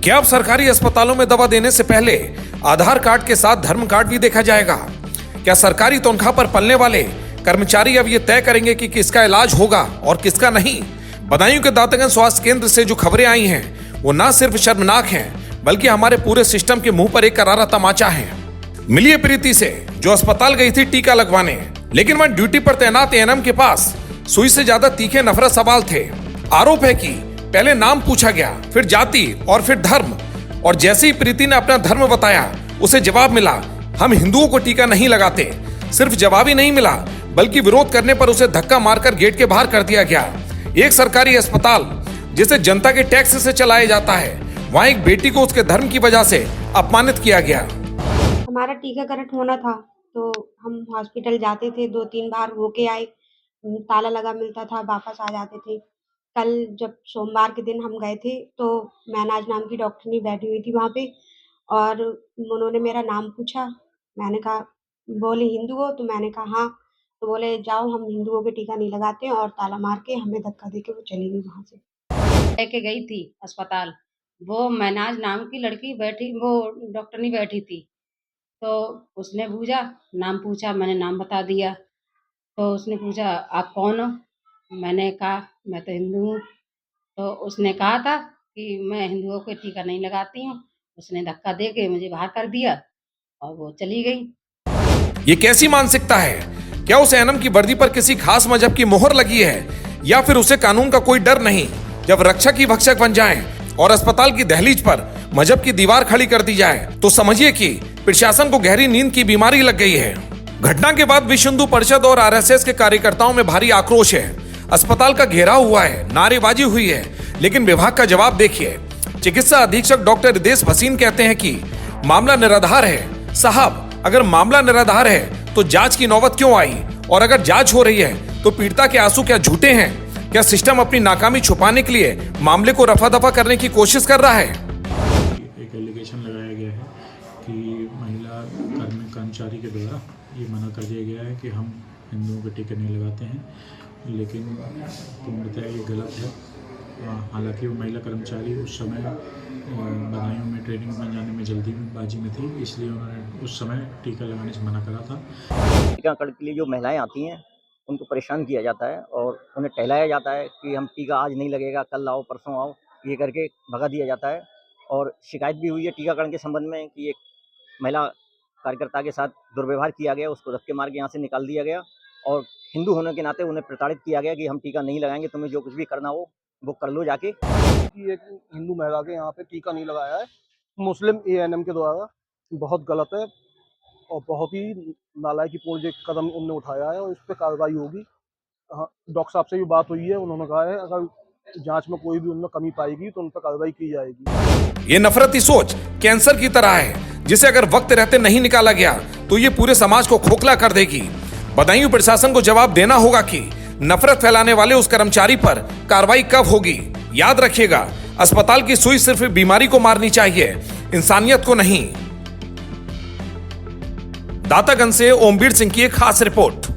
क्या अब सरकारी अस्पतालों में दवा देने से पहले आधार कार्ड के साथ धर्म कार्ड भी देखा जाएगा? क्या सरकारी तनख्वाह पर पलने वाले कर्मचारी अब ये तय करेंगे कि किसका इलाज होगा और किसका नहीं? बदायूं के दातागंज स्वास्थ्य केंद्र से जो खबरें आई हैं वो न सिर्फ शर्मनाक हैं बल्कि हमारे पूरे सिस्टम के मुंह पर एक करारा तमाचा है। मिलिए प्रीति से, जो अस्पताल गई थी टीका लगवाने, लेकिन वह ड्यूटी पर तैनात एएनएम के पास सुई से ज्यादा तीखे नफरत सवाल थे। आरोप है कि पहले नाम पूछा गया, फिर जाति और फिर धर्म, और जैसे ही प्रीति ने अपना धर्म बताया उसे जवाब मिला, हम हिंदुओं को टीका नहीं लगाते। सिर्फ जवाब ही नहीं मिला बल्कि विरोध करने पर उसे धक्का मारकर गेट के बाहर कर दिया गया। एक सरकारी अस्पताल जिसे जनता के टैक्स से चलाया जाता है, वहाँ एक बेटी को उसके धर्म की वजह से अपमानित किया गया। हमारा टीकाकरण होना था तो हम हॉस्पिटल जाते थे, 2-3 बार होके आए, ताला लगा मिलता था, वापस आ जाते थे। कल जब सोमवार के दिन हम गए थे तो महनाज नाम की डॉक्टरनी बैठी हुई थी वहाँ पे, और उन्होंने मेरा नाम पूछा। मैंने कहा, बोले हिंदू हो? तो मैंने कहा हाँ। तो बोले जाओ, हम हिंदुओं के टीका नहीं लगाते हैं, और ताला मार के हमें धक्का देके वो चली गई वहाँ से। लेके गई थी अस्पताल, वो महनाज नाम की लड़की बैठी, वो डॉक्टरनी बैठी थी, तो उसने नाम पूछा, मैंने नाम बता दिया। तो उसने पूछा आप कौन हो? मैंने कहा मैं तो हिंदू हूँ। तो उसने कहा था कि मैं हिंदुओं को टीका नहीं लगाती हूँ। उसने धक्का दे के मुझे बाहर कर दिया और वो चली गई। ये कैसी मानसिकता है? क्या उस एएनएम की वर्दी पर किसी खास मजहब की मोहर लगी है, या फिर उसे कानून का कोई डर नहीं? जब रक्षक ही भक्षक बन जाएं और अस्पताल की दहलीज पर मजहब की दीवार खड़ी कर दी जाए तो समझिए कि प्रशासन को गहरी नींद की बीमारी लग गई है। घटना के बाद विश्व हिंदू परिषद और आरएसएस के कार्यकर्ताओं में भारी आक्रोश है। अस्पताल का घेराव हुआ है, नारेबाजी हुई है, लेकिन विभाग का जवाब देखिए। चिकित्सा अधीक्षक डॉक्टर रिदेश भसीन कहते हैं कि मामला निराधार है। साहब, अगर मामला निराधार है तो जांच की नौबत क्यों आई? और अगर जांच हो रही है तो पीड़िता के आंसू क्या झूठे हैं? क्या सिस्टम अपनी नाकामी छुपाने के लिए मामले को रफा दफा करने की कोशिश कर रहा है? एक एलिगेशन लगाया गया है कि महिला कर्मचारी के द्वारा ये मना कर दिया गया है कि हम हिंदुओं के टीके नहीं लगाते हैं, लेकिन पूर्णतः ये गलत है। हालांकि वो महिला कर्मचारी उस समय बदायूं में ट्रेनिंग में जाने में जल्दीबाजी में थी, इसलिए उन्होंने उस समय टीका लगाने से मना करा था। टीकाकरण के लिए जो महिलाएं आती हैं उनको परेशान किया जाता है और उन्हें टहलाया जाता है कि हम टीका आज नहीं लगेगा, कल आओ, परसों आओ, ये करके भगा दिया जाता है। और शिकायत भी हुई है टीकाकरण के संबंध में कि एक महिला कार्यकर्ता के साथ दुर्व्यवहार किया गया, उसको धक्के मार के यहाँ से निकाल दिया गया, और हिंदू होने के नाते उन्हें प्रताड़ित किया गया कि हम टीका नहीं लगाएंगे, तुम्हें जो कुछ भी करना हो वो कर लो जाके। एक हिंदू महिला के यहाँ पे टीका नहीं लगाया है मुस्लिम एएनएम के द्वारा, बहुत गलत है और बहुत ही नालायकीपूर्ण एक कदम उन्होंने उठाया है और इस पर कार्रवाई होगी। डॉक्टर साहब से भी बात हुई है, उन्होंने कहा है अगर जांच में कोई भी उनमें कमी पाएगी तो उन पर कार्रवाई की जाएगी। ये नफरती सोच कैंसर की तरह है, जिसे अगर वक्त रहते नहीं निकाला गया तो ये पूरे समाज को खोखला कर देगी। बदायूं प्रशासन को जवाब देना होगा कि नफरत फैलाने वाले उस कर्मचारी पर कार्रवाई कब होगी। याद रखिएगा, अस्पताल की सुई सिर्फ बीमारी को मारनी चाहिए, इंसानियत को नहीं। दातागंज से ओमवीर सिंह की एक खास रिपोर्ट।